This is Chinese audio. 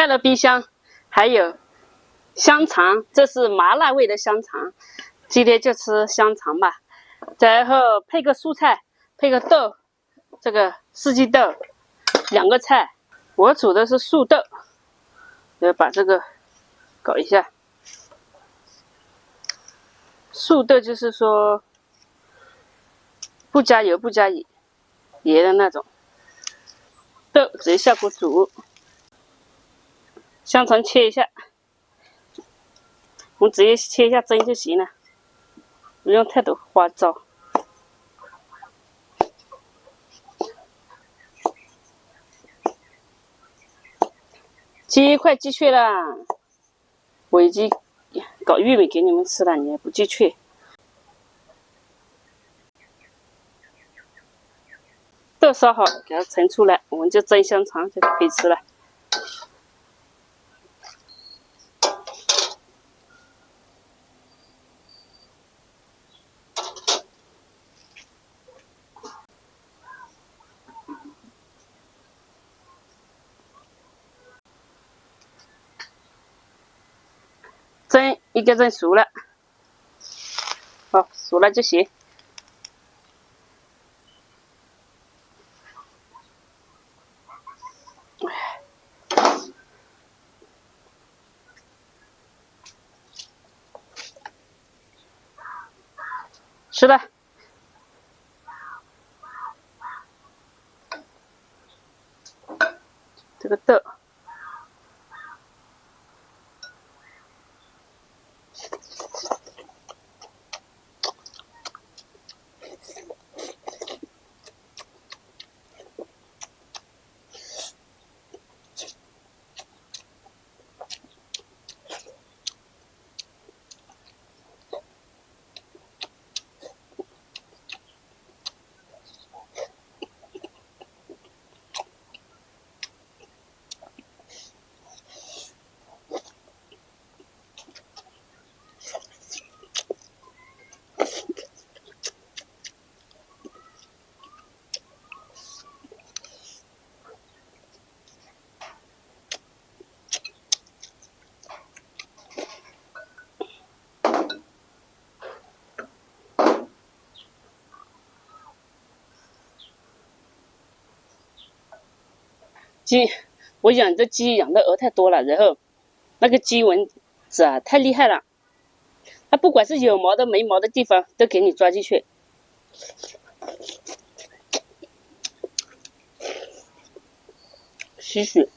开了冰箱，还有香肠，这是麻辣味的香肠，今天就吃香肠吧。然后配个蔬菜，配个豆，这个四季豆，2个菜。我煮的是素豆，要把这个搞一下。素豆就是说不加油不加盐的那种。豆直接下锅煮。香肠切一下，我们直接切一下蒸就行了，不用太多花招。鸡快鸡脆了，我已经搞玉米给你们吃了，你还不鸡脆？豆烧好，给它盛出来，我们就蒸香肠就可以吃了。蒸一个蒸熟了，好，熟了就行。吃了。这个豆。鸡，我养的鸡养的鹅太多了，然后那个鸡蚊子啊太厉害了，它不管是有毛的没毛的地方都给你抓进去。吸血。